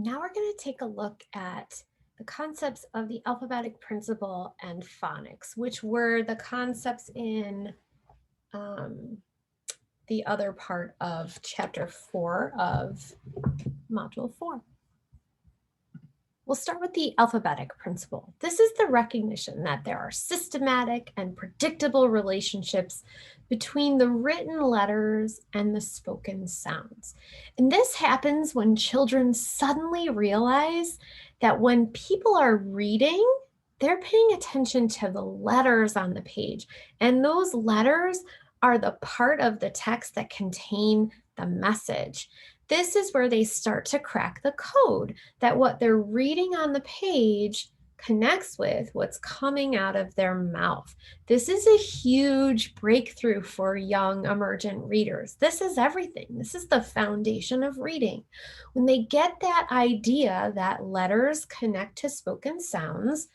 Now we're going to take a look at the concepts of the alphabetic principle and phonics, which were the concepts in um, the other part of chapter 4 of module 4. We'll start with the alphabetic principle. This is the recognition that there are systematic and predictable relationships between the written letters and the spoken sounds. And this happens when children suddenly realize that when people are reading, they're paying attention to the letters on the page. And those letters are the part of the text that contain the message. This is where they start to crack the code that what they're reading on the page connects with what's coming out of their mouth. This is a huge breakthrough for young emergent readers. This is everything. This is the foundation of reading. When they get that idea that letters connect to spoken sounds,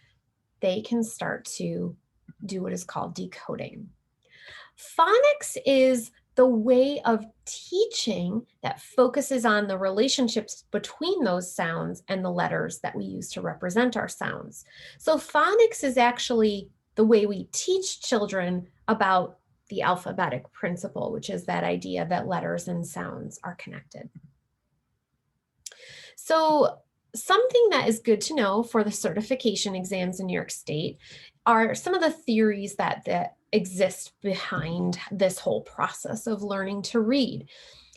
they can start to do what is called decoding. Phonics is the way of teaching that focuses on the relationships between those sounds and the letters that we use to represent our sounds. So phonics is actually the way we teach children about the alphabetic principle, which is that idea that letters and sounds are connected. So something that is good to know for the certification exams in New York State are some of the theories that exist behind this whole process of learning to read.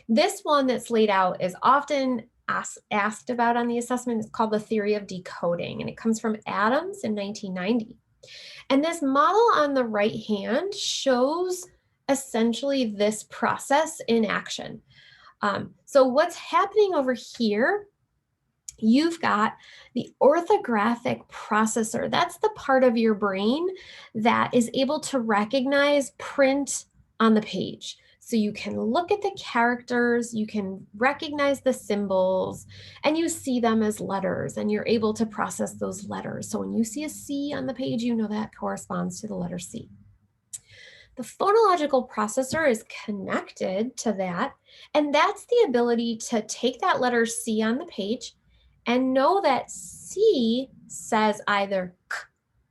This one that's laid out is often asked about on the assessment. It's called the theory of decoding, and it comes from Adams in 1990. And this model on the right hand shows essentially this process in action. So what's happening over here, you've got the orthographic processor. That's the part of your brain that is able to recognize print on the page. So you can look at the characters, you can recognize the symbols, and you see them as letters, and you're able to process those letters. So when you see a C on the page, you know that corresponds to the letter C. The phonological processor is connected to that, and that's the ability to take that letter C on the page and know that C says either K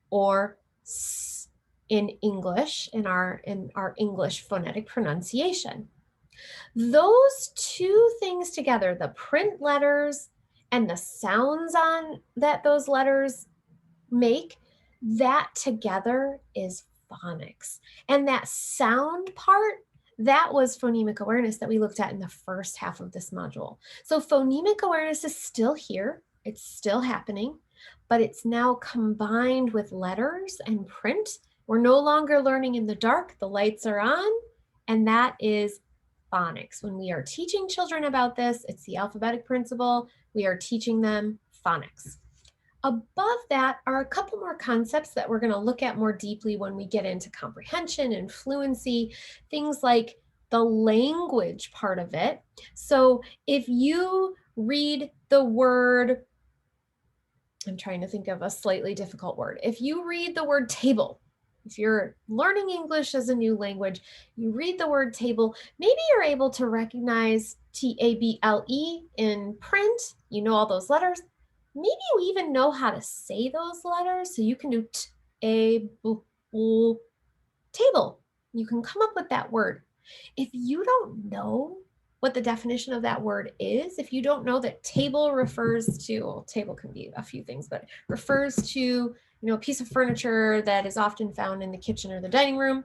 or S in English, in our English phonetic pronunciation. Those two things together, the print letters and the sounds on that those letters make, that together is phonics. And that sound part, that was phonemic awareness that we looked at in the first half of this module. So phonemic awareness is still here, it's still happening, but it's now combined with letters and print. We're no longer learning in the dark, the lights are on, and that is phonics. When we are teaching children about this, it's the alphabetic principle, we are teaching them phonics. Above that are a couple more concepts that we're going to look at more deeply when we get into comprehension and fluency, things like the language part of it. So if you read the word, I'm trying to think of a slightly difficult word. If you read the word table, if you're learning English as a new language, you read the word table, maybe you're able to recognize T-A-B-L-E in print. You know all those letters. Maybe you even know how to say those letters, so you can do table. You can come up with that word. If you don't know what the definition of that word is, if you don't know that table refers to, well, table can be a few things, but refers to, a piece of furniture that is often found in the kitchen or the dining room.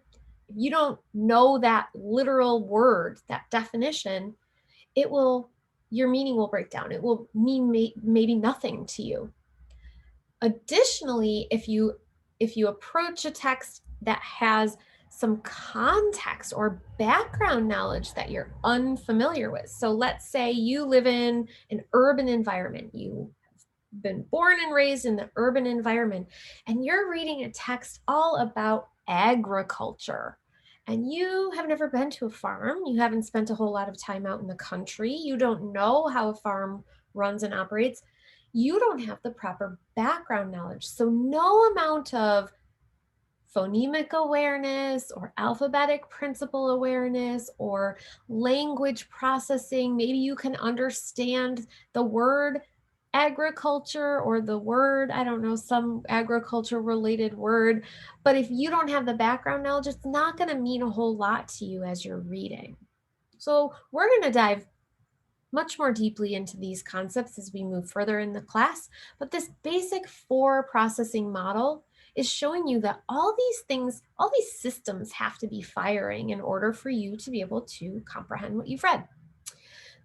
If you don't know that literal word, that definition, your meaning will break down. It will mean maybe nothing to you. Additionally, if you approach a text that has some context or background knowledge that you're unfamiliar with. So let's say you live in an urban environment. You have been born and raised in the urban environment, and you're reading a text all about agriculture. And you have never been to a farm. You haven't spent a whole lot of time out in the country. You don't know how a farm runs and operates. You don't have the proper background knowledge. So no amount of phonemic awareness or alphabetic principle awareness or language processing, maybe you can understand the word agriculture or the word, I don't know, some agriculture related word, but if you don't have the background knowledge, it's not going to mean a whole lot to you as you're reading. So we're going to dive much more deeply into these concepts as we move further in the class, but this basic 4 processing model is showing you that all these things, all these systems have to be firing in order for you to be able to comprehend what you've read.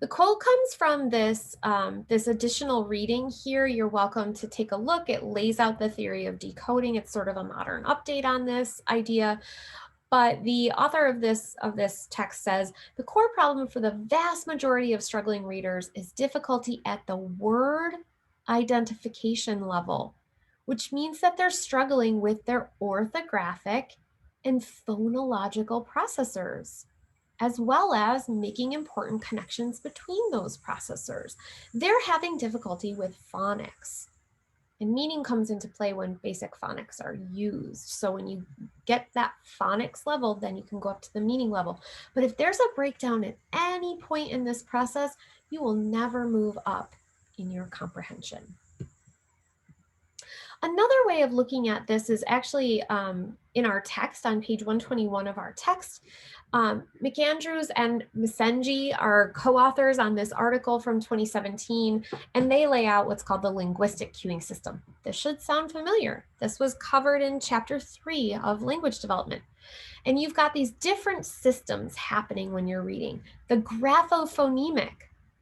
The quote comes from this, this additional reading here. You're welcome to take a look. It lays out the theory of decoding. It's sort of a modern update on this idea. But the author of this text says, the core problem for the vast majority of struggling readers is difficulty at the word identification level, which means that they're struggling with their orthographic and phonological processors, as well as making important connections between those processors. They're having difficulty with phonics. And meaning comes into play when basic phonics are used. So when you get that phonics level, then you can go up to the meaning level. But if there's a breakdown at any point in this process, you will never move up in your comprehension. Another way of looking at this is actually in our text on page 121 of our text. McAndrews and Misenji are co-authors on this article from 2017, and they lay out what's called the linguistic cueing system. This should sound familiar. This was covered in chapter 3 of language development. And you've got these different systems happening when you're reading. The graphophonemic,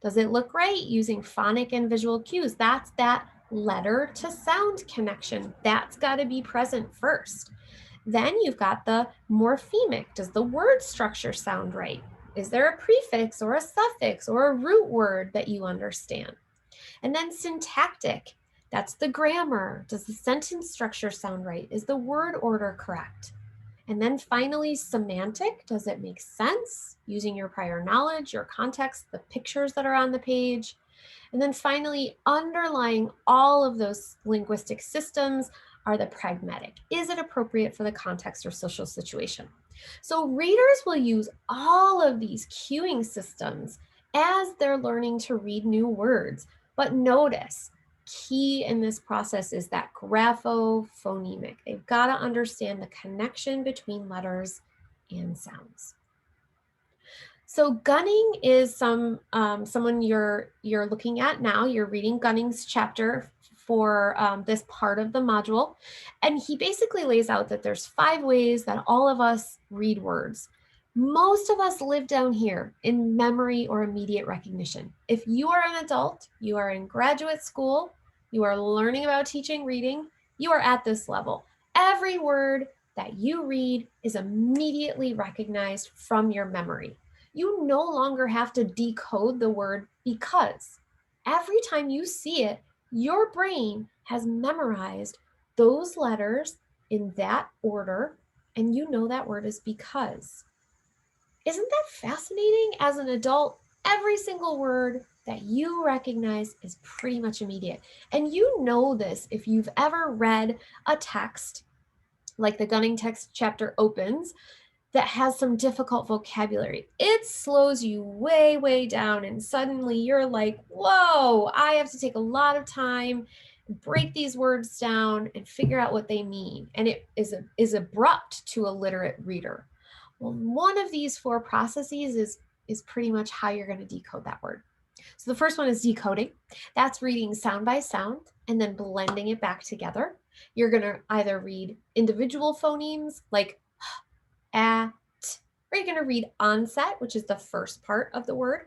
does it look right? Using phonic and visual cues. That's that letter to sound connection. That's got to be present first. Then you've got the morphemic. Does the word structure sound right? Is there a prefix or a suffix or a root word that you understand? And then syntactic. That's the grammar. Does the sentence structure sound right? Is the word order correct? And then finally, semantic. Does it make sense using your prior knowledge, your context, the pictures that are on the page? And then finally, underlying all of those linguistic systems are the pragmatic. Is it appropriate for the context or social situation? So readers will use all of these cueing systems as they're learning to read new words. But notice, key in this process is that graphophonemic. They've got to understand the connection between letters and sounds. So Gunning is someone you're looking at now. You're reading Gunning's chapter for this part of the module. And he basically lays out that there's 5 ways that all of us read words. Most of us live down here in memory or immediate recognition. If you are an adult, you are in graduate school, you are learning about teaching reading, you are at this level. Every word that you read is immediately recognized from your memory. You no longer have to decode the word because every time you see it, your brain has memorized those letters in that order, and you know that word is because. Isn't that fascinating? As an adult, every single word that you recognize is pretty much immediate. And you know this if you've ever read a text, like the Gunning text chapter opens, that has some difficult vocabulary. It slows you way, way down, and suddenly you're like, whoa, I have to take a lot of time, break these words down, and figure out what they mean. And it is abrupt to a literate reader. Well, one of these 4 processes is pretty much how you're going to decode that word. So the first one is decoding. That's reading sound by sound and then blending it back together. You're going to either read individual phonemes like at, or you're going to read onset, which is the first part of the word,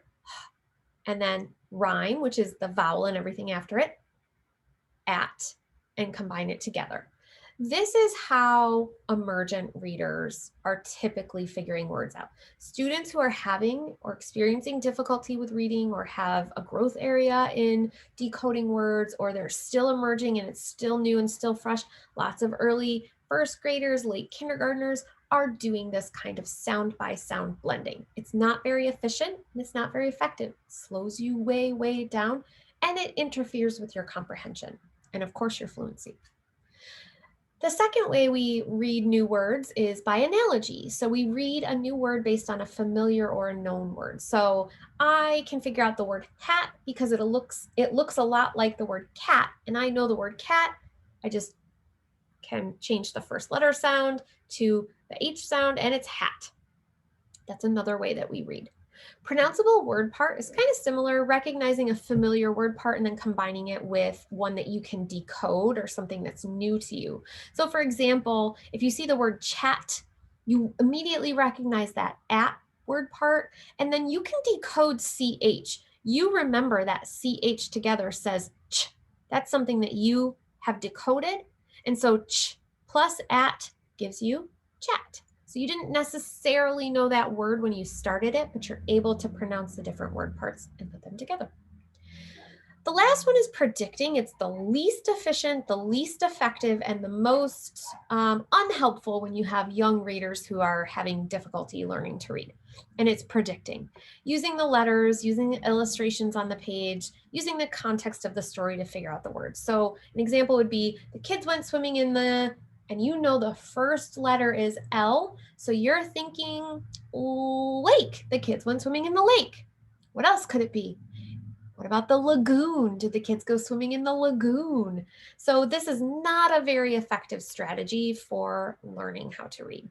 and then rhyme, which is the vowel and everything after it, at, and combine it together. This is how emergent readers are typically figuring words out. Students who are having or experiencing difficulty with reading or have a growth area in decoding words, or they're still emerging and it's still new and still fresh, lots of early first graders, late kindergartners are doing this kind of sound by sound blending. It's not very efficient and it's not very effective. It slows you way, way down, and it interferes with your comprehension and of course your fluency. The second way we read new words is by analogy. So we read a new word based on a familiar or a known word. So I can figure out the word hat because it looks a lot like the word cat, and I know the word cat. I just can change the first letter sound to the H sound, and it's hat. That's another way that we read. Pronounceable word part is kind of similar, recognizing a familiar word part and then combining it with one that you can decode or something that's new to you. So for example, if you see the word chat, you immediately recognize that at word part, and then you can decode CH. You remember that CH together says ch. That's something that you have decoded. And so ch plus at gives you chat. So you didn't necessarily know that word when you started it, but you're able to pronounce the different word parts and put them together. The last one is predicting. It's the least efficient, the least effective, and the most unhelpful when you have young readers who are having difficulty learning to read. And it's predicting. Using the letters, using the illustrations on the page, using the context of the story to figure out the words. So an example would be the kids went swimming in the, and you know the first letter is L. So you're thinking lake. The kids went swimming in the lake. What else could it be? What about the lagoon? Did the kids go swimming in the lagoon? So this is not a very effective strategy for learning how to read.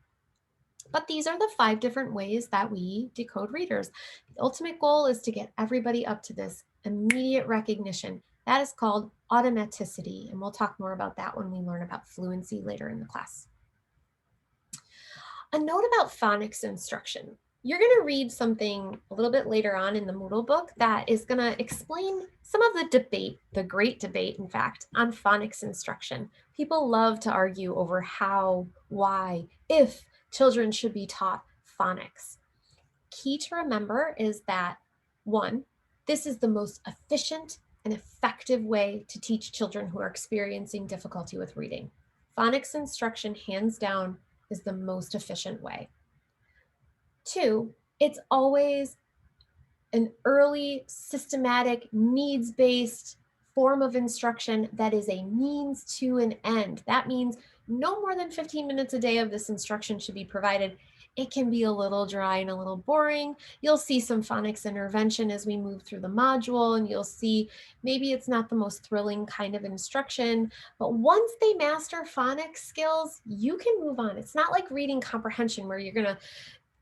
But these are the 5 different ways that we decode readers. The ultimate goal is to get everybody up to this immediate recognition. That is called automaticity, and we'll talk more about that when we learn about fluency later in the class. A note about phonics instruction. You're going to read something a little bit later on in the Moodle book that is going to explain some of the debate, the great debate, in fact, on phonics instruction. People love to argue over how, why, if children should be taught phonics. Key to remember is that, 1, this is the most efficient and effective way to teach children who are experiencing difficulty with reading. Phonics instruction, hands down, is the most efficient way. 2, it's always an early, systematic, needs-based form of instruction that is a means to an end. That means no more than 15 minutes a day of this instruction should be provided. It can be a little dry and a little boring. You'll see some phonics intervention as we move through the module, and you'll see maybe it's not the most thrilling kind of instruction, but once they master phonics skills, you can move on. It's not like reading comprehension where you're gonna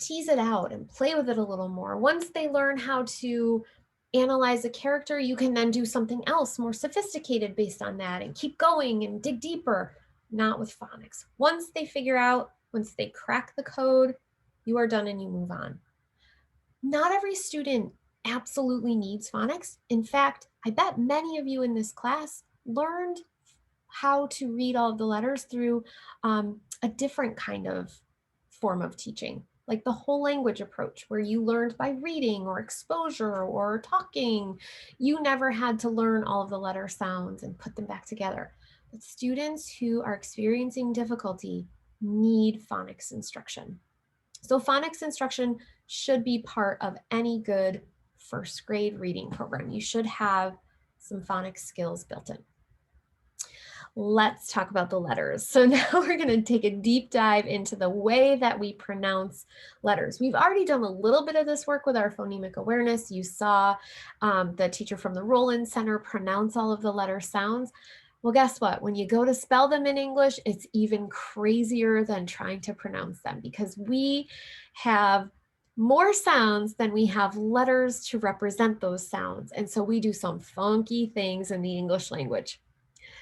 tease it out and play with it a little more. Once they learn how to analyze a character, you can then do something else more sophisticated based on that and keep going and dig deeper. Not with phonics. Once they figure out, once they crack the code, you are done and you move on. Not every student absolutely needs phonics. In fact, I bet many of you in this class learned how to read all of the letters through a different kind of form of teaching, like the whole language approach, where you learned by reading or exposure or talking. You never had to learn all of the letter sounds and put them back together. But students who are experiencing difficulty need phonics instruction. So phonics instruction should be part of any good first grade reading program. You should have some phonics skills built in. Let's talk about the letters. So now we're going to take a deep dive into the way that we pronounce letters. We've already done a little bit of this work with our phonemic awareness. You saw the teacher from the Roland Center pronounce all of the letter sounds. Well, guess what? When you go to spell them in English, it's even crazier than trying to pronounce them, because we have more sounds than we have letters to represent those sounds. And so we do some funky things in the English language.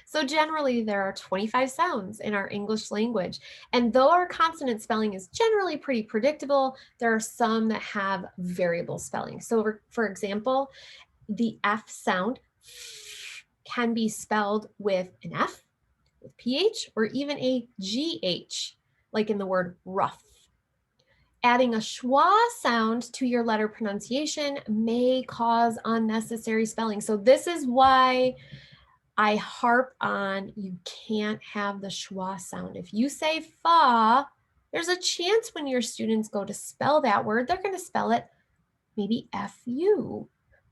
So generally, there are 25 sounds in our English language. And though our consonant spelling is generally pretty predictable, there are some that have variable spelling. So for example, the F sound can be spelled with an F, with PH, or even a GH, like in the word rough. Adding a schwa sound to your letter pronunciation may cause unnecessary spelling. So this is why I harp on you can't have the schwa sound. If you say fa, there's a chance when your students go to spell that word, they're going to spell it maybe F-U.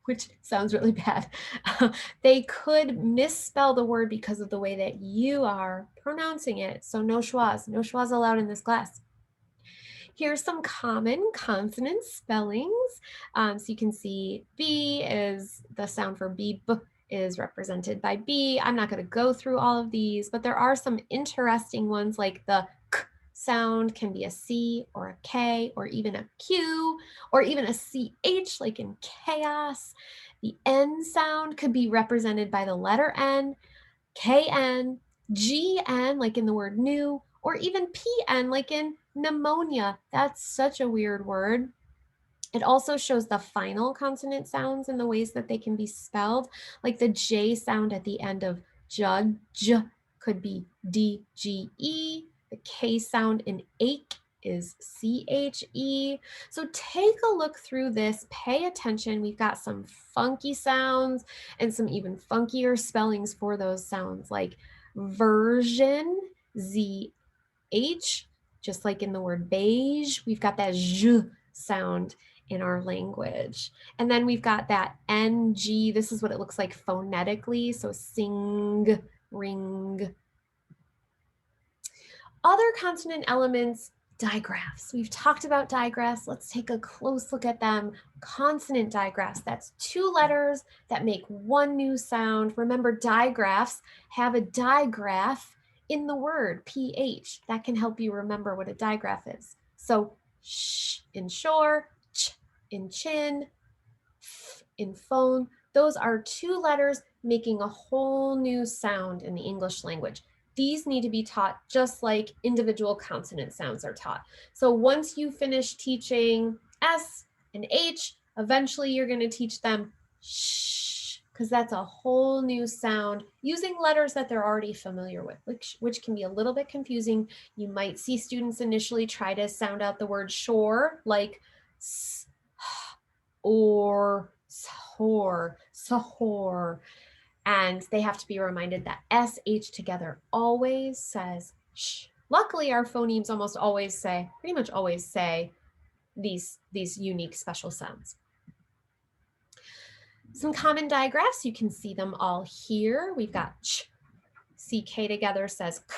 which sounds really bad. They could misspell the word because of the way that you are pronouncing it. So no schwas allowed in this class. Here's some common consonant spellings. So you can see B is the sound for B, B is represented by B. I'm not going to go through all of these, but there are some interesting ones like the K sound can be a C or a K or even a Q or even a CH like in chaos. The N sound could be represented by the letter N, KN, GN like in the word new, or even PN like in pneumonia. That's such a weird word. It also shows the final consonant sounds and the ways that they can be spelled, like the J sound at the end of judge could be DGE. The K sound in ache is CHE. So take a look through this, pay attention. We've got some funky sounds and some even funkier spellings for those sounds, like version, ZH, just like in the word beige, we've got that zh sound in our language. And then we've got that NG. This is what it looks like phonetically. So sing, ring. Other consonant elements, digraphs. We've talked about digraphs. Let's take a close look at them. Consonant digraphs, that's two letters that make one new sound. Remember, digraphs have a digraph in the word, PH. That can help you remember what a digraph is. So sh in shore, ch in chin, f in phone. Those are two letters making a whole new sound in the English language. These need to be taught just like individual consonant sounds are taught. So once you finish teaching S and H, eventually you're going to teach them sh, because that's a whole new sound using letters that they're already familiar with, which can be a little bit confusing. You might see students initially try to sound out the word shore like s, or sahor, sahor. And they have to be reminded that SH together always says sh. Luckily, our phonemes almost always say, pretty much always say these unique special sounds. Some common digraphs, you can see them all here. We've got ch, CK together says k,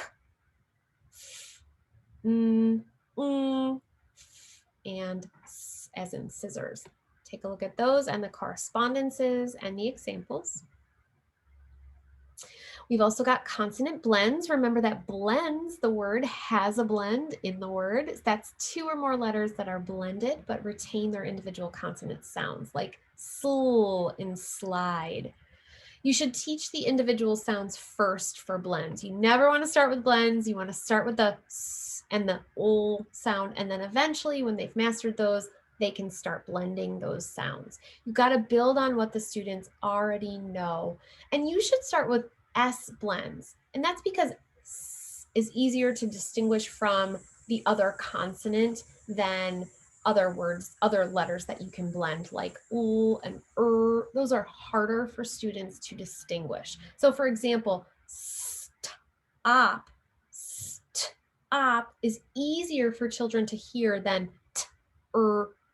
and s as in scissors. Take a look at those and the correspondences and the examples. We've also got consonant blends. Remember that blends, the word has a blend in the word. That's two or more letters that are blended but retain their individual consonant sounds, like sl in slide. You should teach the individual sounds first for blends. You never want to start with blends. You want to start with the s and the ol sound, and then eventually when they've mastered those, they can start blending those sounds. You've got to build on what the students already know. And you should start with S blends. And that's because S is easier to distinguish from the other consonant than other words, other letters that you can blend like ul and those are harder for students to distinguish. So for example, stop is easier for children to hear than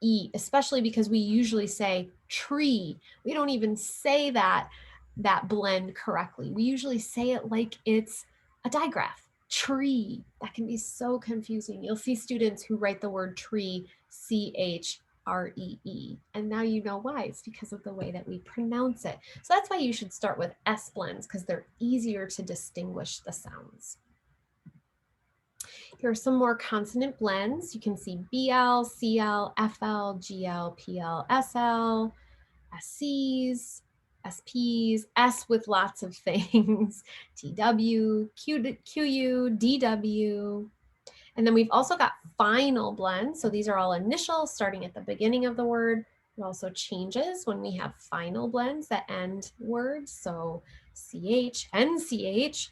e, especially because we usually say tree. We don't even say that blend correctly. We usually say it like it's a digraph, tree. That can be so confusing. You'll see students who write the word tree, CHREE. And now you know why. It's because of the way that we pronounce it. So that's why you should start with S blends, because they're easier to distinguish the sounds. Here are some more consonant blends. You can see BL, CL, FL, GL, PL, SL, SCs, SPs, S with lots of things, TW, QU, DW. And then we've also got final blends. So these are all initials starting at the beginning of the word. It also changes when we have final blends that end words. So CH, NCH,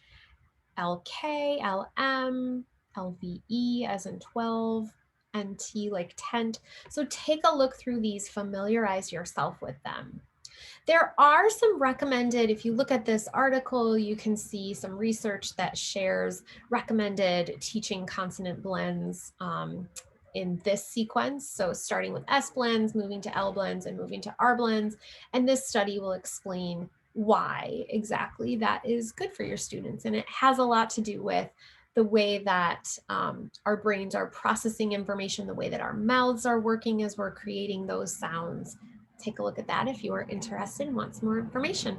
LK, LM, LVE as in 12, NT like tent. So take a look through these, familiarize yourself with them. There are some recommended, if you look at this article, you can see some research that shares recommended teaching consonant blends in this sequence. So starting with S blends, moving to L blends, and moving to R blends. And this study will explain why exactly that is good for your students. And it has a lot to do with the way that our brains are processing information, the way that our mouths are working as we're creating those sounds. Take a look at that if you are interested and want some more information.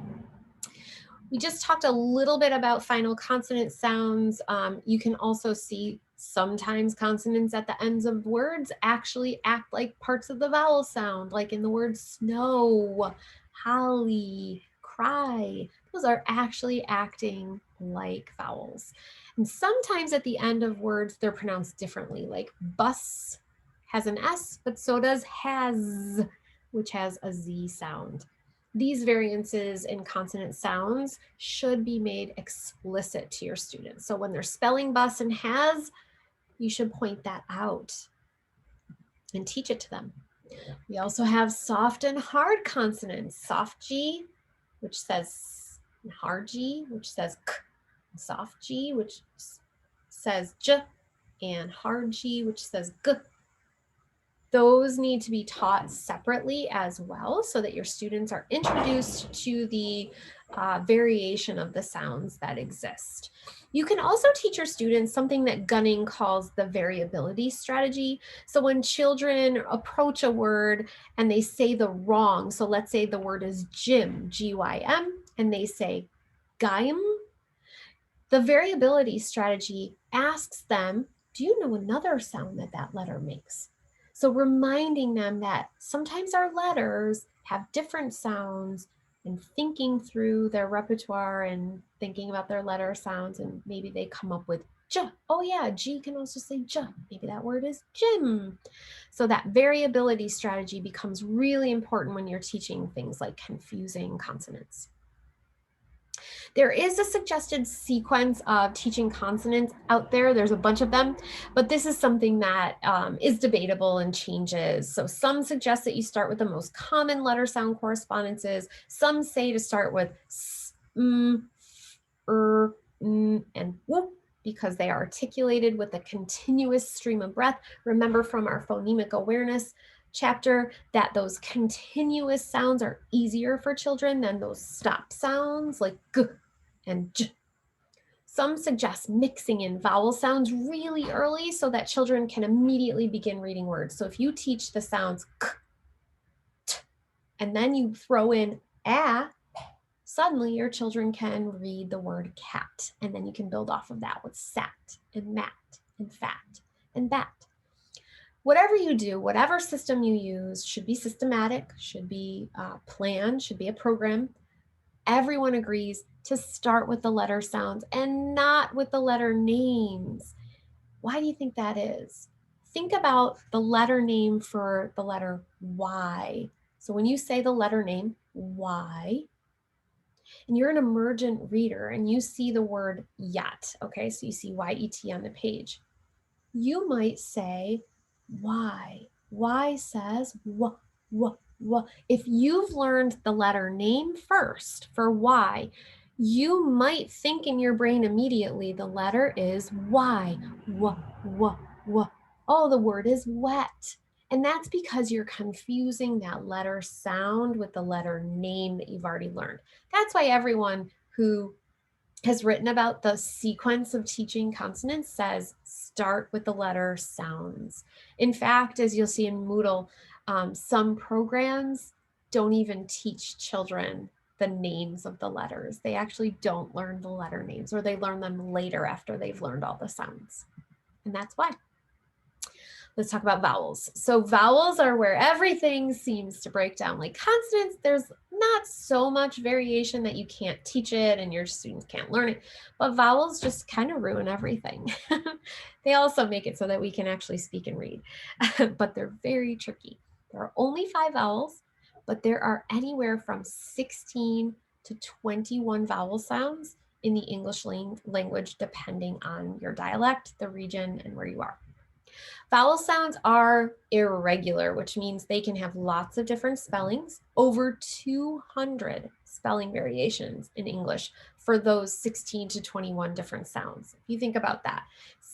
We just talked a little bit about final consonant sounds. You can also see sometimes consonants at the ends of words actually act like parts of the vowel sound, like in the word snow, holly, cry. Those are actually acting like vowels. And sometimes at the end of words, they're pronounced differently, like bus has an S, but so does has, which has a Z sound. These variances in consonant sounds should be made explicit to your students. So when they're spelling bus and has, you should point that out and teach it to them. We also have soft and hard consonants. Soft G, which says hard G, which says k. Soft G, which says j, and hard G, which says g. Those need to be taught separately as well so that your students are introduced to the variation of the sounds that exist. You can also teach your students something that Gunning calls the variability strategy. So when children approach a word and they say the wrong, so let's say the word is gym, G-Y-M, and they say gym, the variability strategy asks them, do you know another sound that that letter makes? So reminding them that sometimes our letters have different sounds, and thinking through their repertoire and thinking about their letter sounds, and maybe they come up with J. Oh yeah, G can also say J. Maybe that word is gym. So that variability strategy becomes really important when you're teaching things like confusing consonants. There is a suggested sequence of teaching consonants out there. There's a bunch of them, but this is something that is debatable and changes. So some suggest that you start with the most common letter sound correspondences. Some say to start with s, m, n, and w, because they are articulated with a continuous stream of breath. Remember from our phonemic awareness chapter that those continuous sounds are easier for children than those stop sounds like g and j. Some suggest mixing in vowel sounds really early so that children can immediately begin reading words. So if you teach the sounds k, t, and then you throw in a, suddenly your children can read the word cat, and then you can build off of that with sat and mat and fat and bat. Whatever you do, whatever system you use should be systematic, should be planned, should be a program. Everyone agrees to start with the letter sounds and not with the letter names. Why do you think that is? Think about the letter name for the letter Y. So when you say the letter name Y, and you're an emergent reader and you see the word yet, okay, so you see Y-E-T on the page, you might say why. Y says w, w, w. If you've learned the letter name first for Y, you might think in your brain immediately the letter is Y, w, w, w. Oh, the word is wet. And that's because you're confusing that letter sound with the letter name that you've already learned. That's why everyone who has written about the sequence of teaching consonants says start with the letter sounds. In fact, as you'll see in Moodle, some programs don't even teach children the names of the letters. They actually don't learn the letter names, or they learn them later after they've learned all the sounds. And that's why. Let's talk about vowels. So vowels are where everything seems to break down. Like consonants, there's not so much variation that you can't teach it and your students can't learn it, but vowels just kind of ruin everything. They also make it so that we can actually speak and read, but they're very tricky. There are only 5 vowels, but there are anywhere from 16 to 21 vowel sounds in the English language, depending on your dialect, the region, and where you are. Vowel sounds are irregular, which means they can have lots of different spellings, over 200 spelling variations in English for those 16 to 21 different sounds. If you think about that,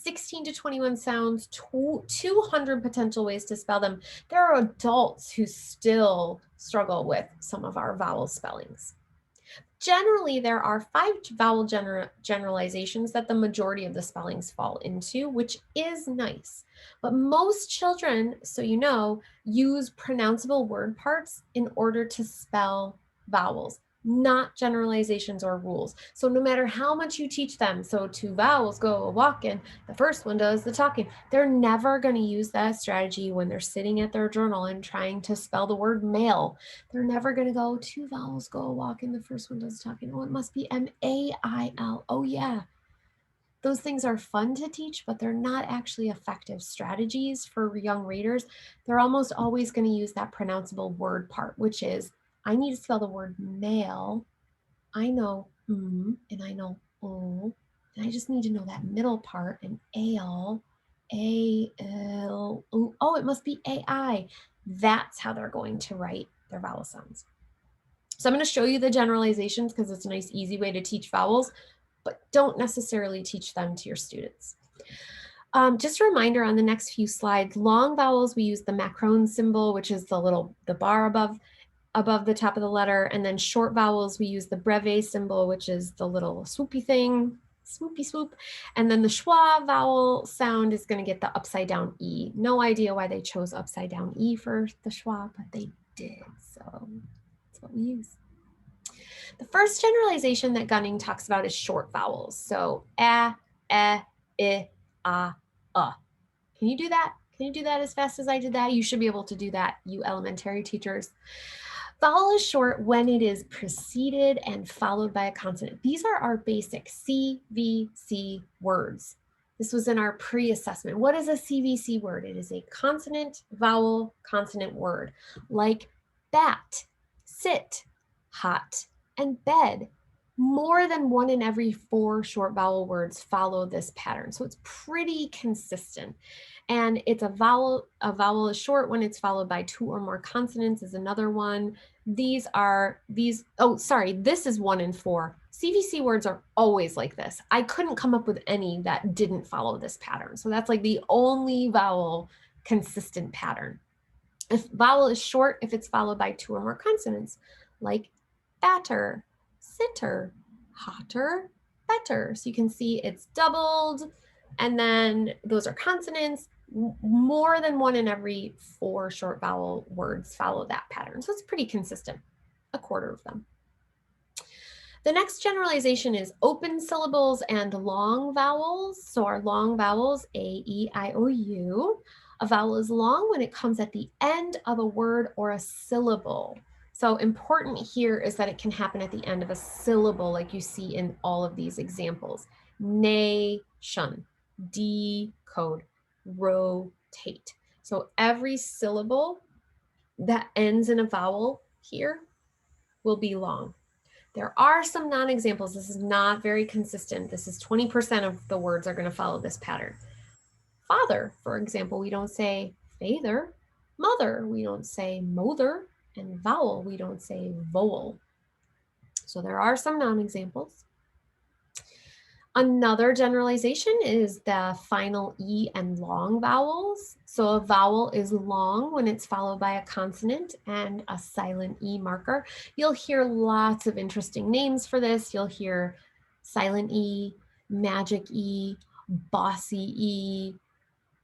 16 to 21 sounds, 200 potential ways to spell them. There are adults who still struggle with some of our vowel spellings. Generally, there are 5 vowel generalizations that the majority of the spellings fall into, which is nice. But most children, so you know, use pronounceable word parts in order to spell vowels, not generalizations or rules. So no matter how much you teach them, so 2 vowels go a-walking, the first one does the talking, they're never going to use that strategy when they're sitting at their journal and trying to spell the word male. They're never going to go 2 vowels go a-walking, the first one does talking. Oh, it must be M-A-I-L. Oh yeah. Those things are fun to teach, but they're not actually effective strategies for young readers. They're almost always going to use that pronounceable word part, which is, I need to spell the word male. I know and I know and I just need to know that middle part, and ale, A-L, oh, it must be A-I. That's how they're going to write their vowel sounds. So I'm going to show you the generalizations because it's a nice, easy way to teach vowels, but don't necessarily teach them to your students. Just a reminder on the next few slides, long vowels, we use the macron symbol, which is the bar above the top of the letter, and then short vowels, we use the breve symbol, which is the little swoopy thing, swoopy swoop, and then the schwa vowel sound is going to get the upside down E. No idea why they chose upside down E for the schwa, but they did, so that's what we use. The first generalization that Gunning talks about is short vowels. So a, I, Can you do that? Can you do that as fast as I did that? You should be able to do that, you elementary teachers. Vowel is short when it is preceded and followed by a consonant. These are our basic CVC words. This was in our pre-assessment. What is a CVC word? It is a consonant, vowel, consonant word, like bat, sit, hot, and bed. More than 1 in every 4 short vowel words follow this pattern. So it's pretty consistent. And it's a vowel is short when it's followed by 2 or more consonants is another one. This is 1 in 4. CVC words are always like this. I couldn't come up with any that didn't follow this pattern. So that's like the only vowel consistent pattern. If vowel is short, if it's followed by 2 or more consonants, like batter, sitter, hotter, better. So you can see it's doubled, and then those are consonants. More than 1 in every 4 short vowel words follow that pattern. So it's pretty consistent, a quarter of them. The next generalization is open syllables and long vowels. So our long vowels, A, E, I, O, U. A vowel is long when it comes at the end of a word or a syllable. So important here is that it can happen at the end of a syllable, like you see in all of these examples. Nation, decode, rotate. So every syllable that ends in a vowel here will be long. There are some non-examples. This is not very consistent. This is 20% of the words are going to follow this pattern. Father, for example, we don't say father. Mother, we don't say mother. And vowel, we don't say vowel. So there are some non-examples. Another generalization is the final E and long vowels. So a vowel is long when it's followed by a consonant and a silent E marker. You'll hear lots of interesting names for this. You'll hear silent E, magic E, bossy E.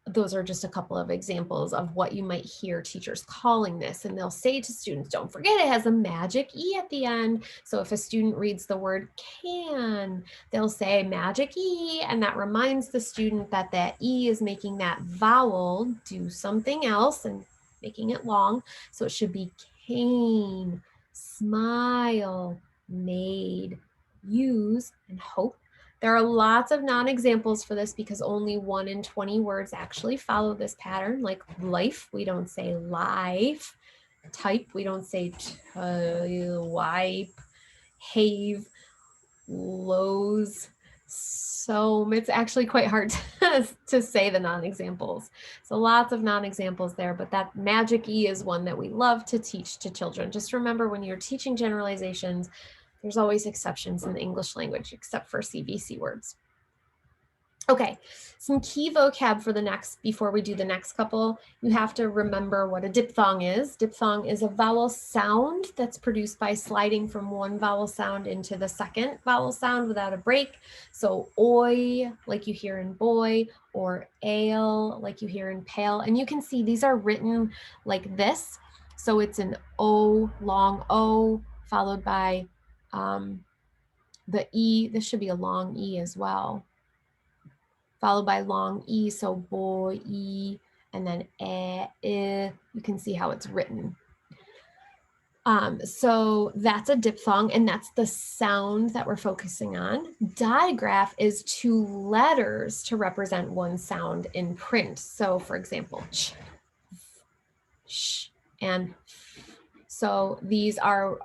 Those are just a couple of examples of what you might hear teachers calling this. And they'll say to students, don't forget it has a magic E at the end. So if a student reads the word can, they'll say magic E, and that reminds the student that that E is making that vowel do something else and making it long. So it should be cane, smile, made, use, and hope. There are lots of non-examples for this because only 1 in 20 words actually follow this pattern, like life, we don't say life. Type, we don't say wipe. Have, lows. So it's actually quite hard to say the non-examples. So lots of non-examples there, but that magic E is one that we love to teach to children. Just remember when you're teaching generalizations, there's always exceptions in the English language, except for CVC words. Okay, some key vocab for the next, before we do the next couple, you have to remember what a diphthong is. Diphthong is a vowel sound that's produced by sliding from one vowel sound into the second vowel sound without a break. So oi, like you hear in boy, or ale, like you hear in pale. And you can see these are written like this. So it's an O, long O, followed by the E. This should be a long E as well, followed by long E, so boy, E, and then you can see how it's written. So that's a diphthong, and that's the sound that we're focusing on. Digraph is 2 letters to represent one sound in print. So for example, ch, sh, and f. So these are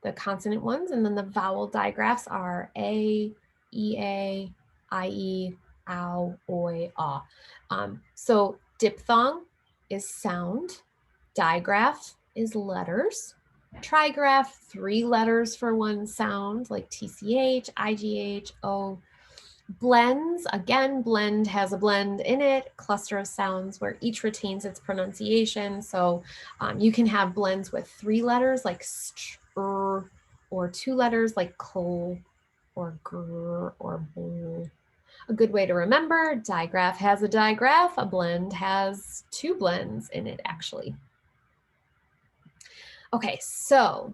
the consonant ones, and then the vowel digraphs are A, E, A, I, E, ow, oi, ah. So diphthong is sound, digraph is letters, trigraph 3 letters for one sound like TCH, IGH, O. Blends, again, blend has a blend in it, cluster of sounds where each retains its pronunciation. So you can have blends with 3 letters like str, or 2 letters like kl, or gr, or bl. A good way to remember, digraph has a digraph, a blend has 2 blends in it actually. Okay, so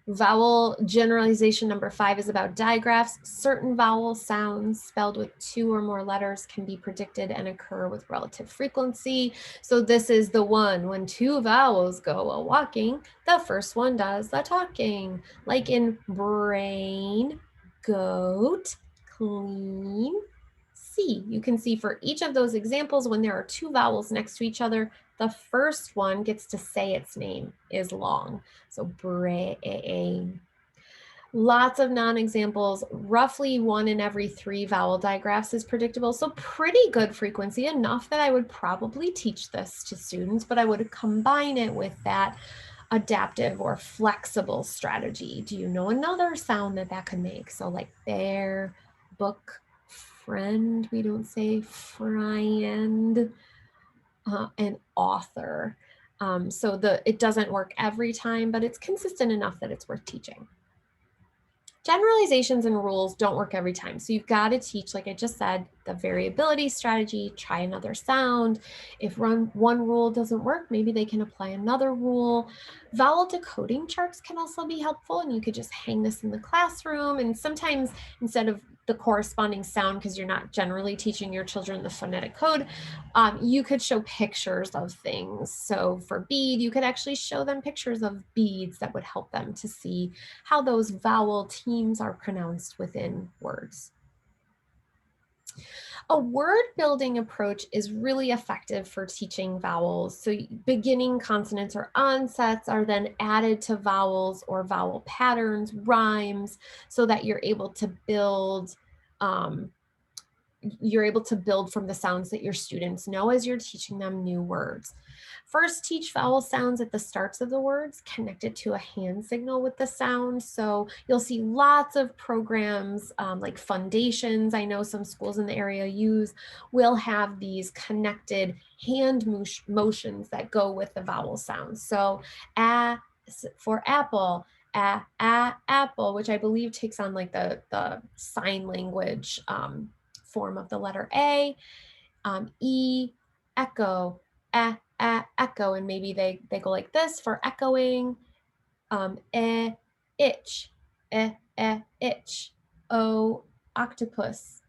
vowel generalization number 5 is about digraphs. Certain vowel sounds spelled with 2 or more letters can be predicted and occur with relative frequency. So this is the one when 2 vowels go a walking, the first one does the talking, like in brain, goat, clean, see. You can see for each of those examples, when there are 2 vowels next to each other, the first one gets to say its name is long. So brain. Lots of non-examples, roughly 1 in every 3 vowel digraphs is predictable. So pretty good frequency, enough that I would probably teach this to students, but I would combine it with that adaptive or flexible strategy. Do you know another sound that could make? So like bear, book, friend, we don't say friend, and author. So it doesn't work every time, but it's consistent enough that it's worth teaching. Generalizations and rules don't work every time. So you've got to teach, like I just said, the variability strategy, try another sound. If one rule doesn't work, maybe they can apply another rule. Vowel decoding charts can also be helpful, and you could just hang this in the classroom. And sometimes instead of the corresponding sound, because you're not generally teaching your children the phonetic code, you could show pictures of things. So for bead, you could actually show them pictures of beads that would help them to see how those vowel teams are pronounced within words. A word building approach is really effective for teaching vowels. So beginning consonants or onsets are then added to vowels or vowel patterns, rhymes, so that you're able to build from the sounds that your students know as you're teaching them new words. First, teach vowel sounds at the starts of the words, connect it to a hand signal with the sound. So you'll see lots of programs like Foundations, I know some schools in the area will have these connected hand motions that go with the vowel sounds. So for apple, apple, which I believe takes on like the sign language form of the letter A, E, echo, echo, and maybe they go like this for echoing, itch, itch, O, octopus,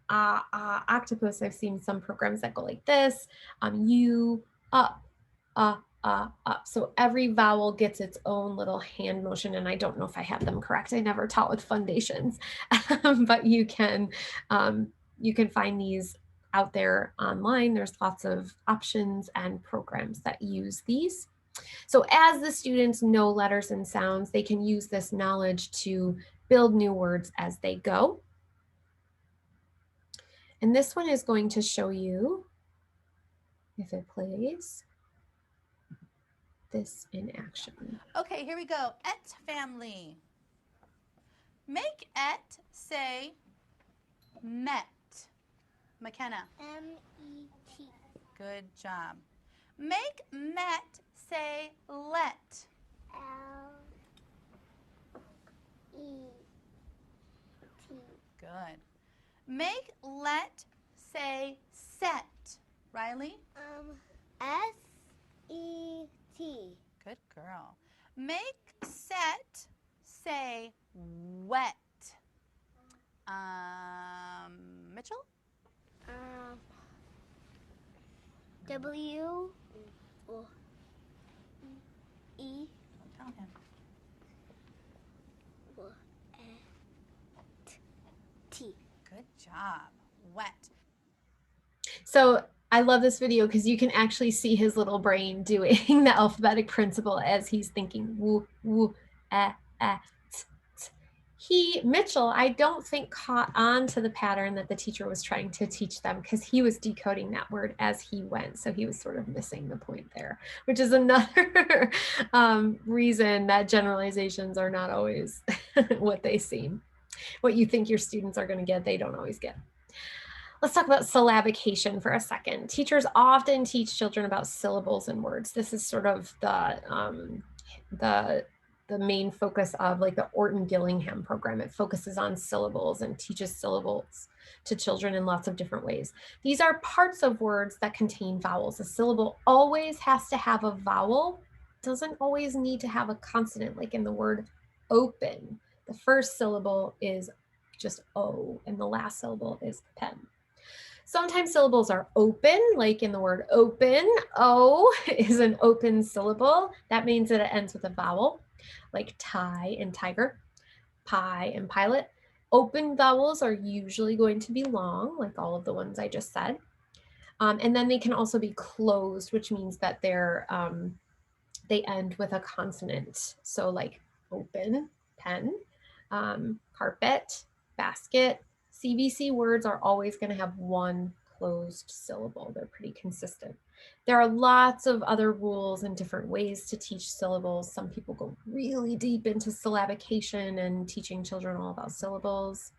octopus. I've seen some programs that go like this, U, up, up. So every vowel gets its own little hand motion, and I don't know if I have them correct. I never taught with Foundations, but you can find these out there online. There's lots of options and programs that use these. So as the students know letters and sounds, they can use this knowledge to build new words as they go. And this one is going to show you, if it plays, this in action. Okay, here we go. Et family. Make et say Met. McKenna. M-E-T. Good job. Make met say let. L-E-T. Good. Make let say set. Riley? S-E-T. Good girl. Make set say wet. Mitchell? W-E. Don't tell him. T. Good job. Wet. So I love this video because you can actually see his little brain doing the alphabetic principle as he's thinking woo, woo, eh, eh, t, t. Mitchell, I don't think caught on to the pattern that the teacher was trying to teach them because he was decoding that word as he went. So he was sort of missing the point there, which is another reason that generalizations are not always what they seem. What you think your students are going to get, they don't always get. Let's talk about syllabication for a second. Teachers often teach children about syllables in words. This is sort of the main focus of like the Orton-Gillingham program. It focuses on syllables and teaches syllables to children in lots of different ways. These are parts of words that contain vowels. A syllable always has to have a vowel. It doesn't always need to have a consonant, like in the word open. The first syllable is just O, and the last syllable is pen. Sometimes syllables are open, like in the word open. O is an open syllable. That means that it ends with a vowel, like tie and tiger, pie and pilot. Open vowels are usually going to be long, like all of the ones I just said. And then they can also be closed, which means that they end with a consonant. So like open, pen, carpet, basket. CVC words are always going to have one closed syllable. They're pretty consistent. There are lots of other rules and different ways to teach syllables. Some people go really deep into syllabication and teaching children all about syllables.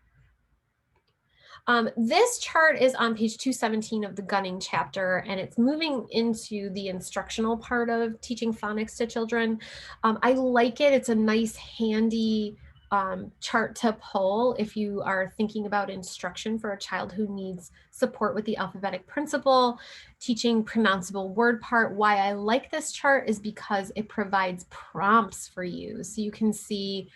This chart is on page 217 of the Gunning chapter, and it's moving into the instructional part of teaching phonics to children. I like it. It's a nice, handy chart to pull if you are thinking about instruction for a child who needs support with the alphabetic principle, teaching pronounceable word part. Why I like this chart is because it provides prompts for you. So you can see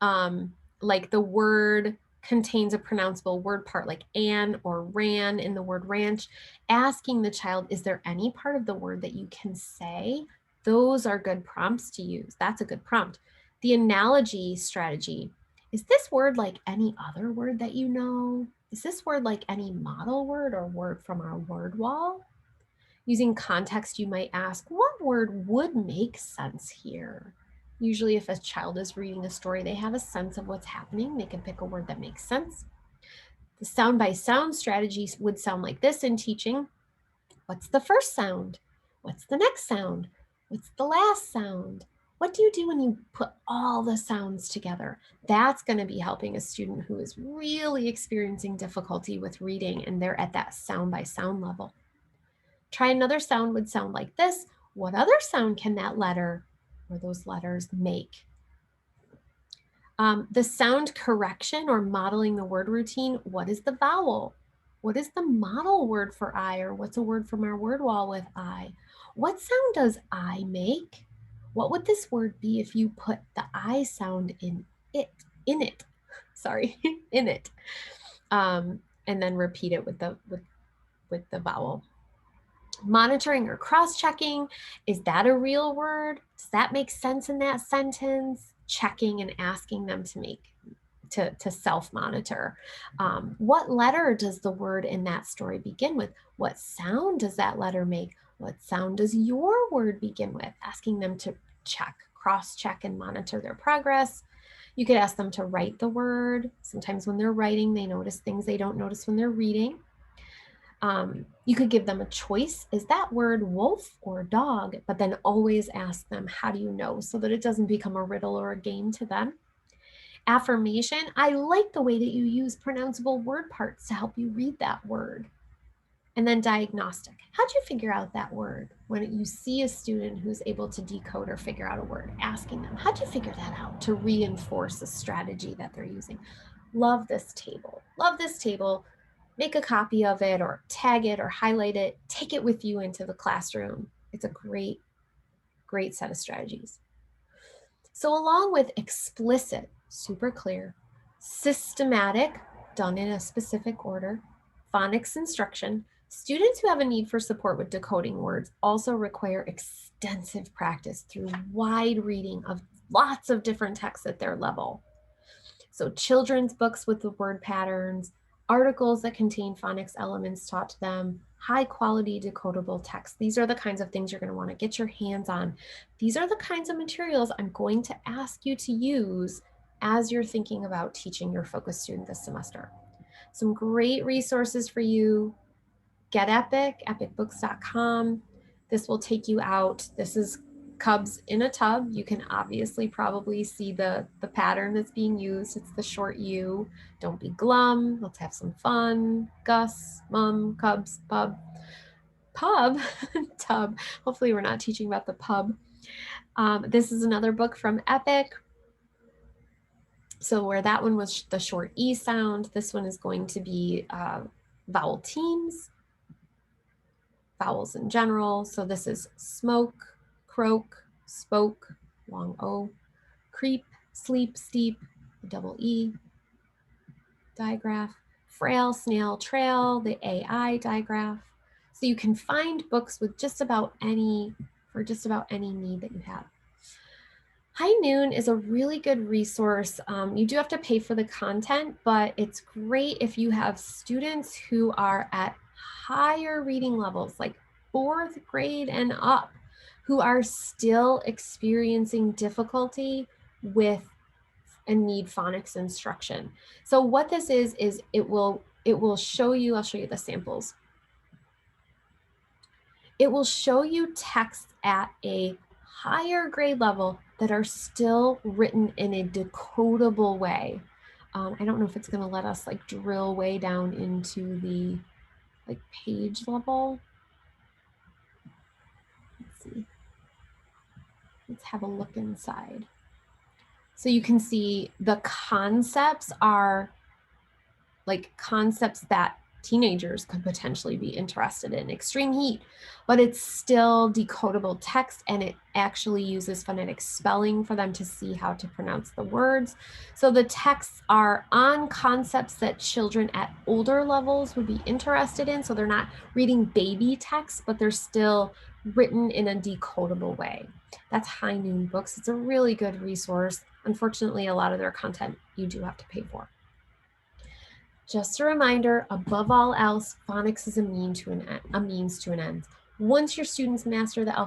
like the word contains a pronounceable word part like an or ran in the word ranch, asking the child, is there any part of the word that you can say? Those are good prompts to use. That's a good prompt. The analogy strategy, is this word like any other word that you know? Is this word like any model word or word from our word wall? Using context, you might ask, what word would make sense here? Usually if a child is reading a story, they have a sense of what's happening. They can pick a word that makes sense. The sound by sound strategy would sound like this in teaching. What's the first sound? What's the next sound? What's the last sound? What do you do when you put all the sounds together? That's going to be helping a student who is really experiencing difficulty with reading and they're at that sound by sound level. Try another sound would sound like this. What other sound can that letter or those letters make? The sound correction or modeling the word routine. What is the vowel? What is the model word for I, or what's a word from our word wall with I? What sound does I make? What would this word be if you put the I sound in it? Sorry, in it. And then repeat it with the vowel. Monitoring or cross-checking, is that a real word? Does that make sense in that sentence? Checking and asking them to self-monitor. What letter does the word in that story begin with? What sound does that letter make? What sound does your word begin with? Asking them to check, cross-check, and monitor their progress. You could ask them to write the word. Sometimes when they're writing, they notice things they don't notice when they're reading. You could give them a choice. Is that word wolf or dog? But then always ask them, how do you know? So that it doesn't become a riddle or a game to them. Affirmation, I like the way that you use pronounceable word parts to help you read that word. And then diagnostic, how'd you figure out that word? When you see a student who's able to decode or figure out a word, asking them, how'd you figure that out, to reinforce the strategy that they're using. Love this table. Love this table. Make a copy of it or tag it or highlight it. Take it with you into the classroom. It's a great, great set of strategies. So along with explicit, super clear, systematic, done in a specific order, phonics instruction, students who have a need for support with decoding words also require extensive practice through wide reading of lots of different texts at their level. So children's books with the word patterns, articles that contain phonics elements taught to them, high quality decodable text. These are the kinds of things you're going to want to get your hands on. These are the kinds of materials I'm going to ask you to use as you're thinking about teaching your focus student this semester. Some great resources for you. Get Epic, epicbooks.com. This will take you out. This is Cubs in a Tub. You can obviously probably see the pattern that's being used. It's the short U. Don't be glum. Let's have some fun. Gus, mom, Cubs, pub. Pub, tub. Hopefully we're not teaching about the pub. This is another book from Epic. So where that one was the short E sound, this one is going to be vowel teams. Vowels in general. So this is smoke, croak, spoke, long O, creep, sleep, steep, double E, digraph, frail, snail, trail, the AI digraph. So you can find books with just about any, for just about any need that you have. High Noon is a really good resource. You do have to pay for the content, but it's great if you have students who are at higher reading levels, like 4th grade and up, who are still experiencing difficulty with and need phonics instruction. So what this is it will show you, I'll show you the samples. It will show you texts at a higher grade level that are still written in a decodable way. I don't know if it's going to let us like drill way down into the like page level. Let's see. Let's have a look inside. So you can see the concepts are like concepts that teenagers could potentially be interested in. Extreme heat, but it's still decodable text, and it actually uses phonetic spelling for them to see how to pronounce the words. So the texts are on concepts that children at older levels would be interested in. So they're not reading baby text, but they're still written in a decodable way. That's High Noon Books. It's a really good resource. Unfortunately, a lot of their content you do have to pay for. Just a reminder, above all else, phonics is a means to an end. Once your students master the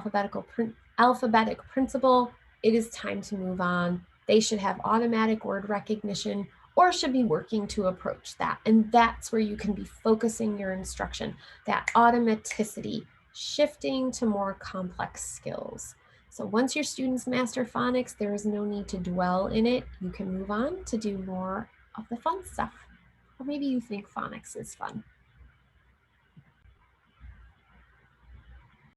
alphabetic principle, it is time to move on. They should have automatic word recognition or should be working to approach that. And that's where you can be focusing your instruction, that automaticity, shifting to more complex skills. So once your students master phonics, there is no need to dwell in it. You can move on to do more of the fun stuff. Or maybe you think phonics is fun.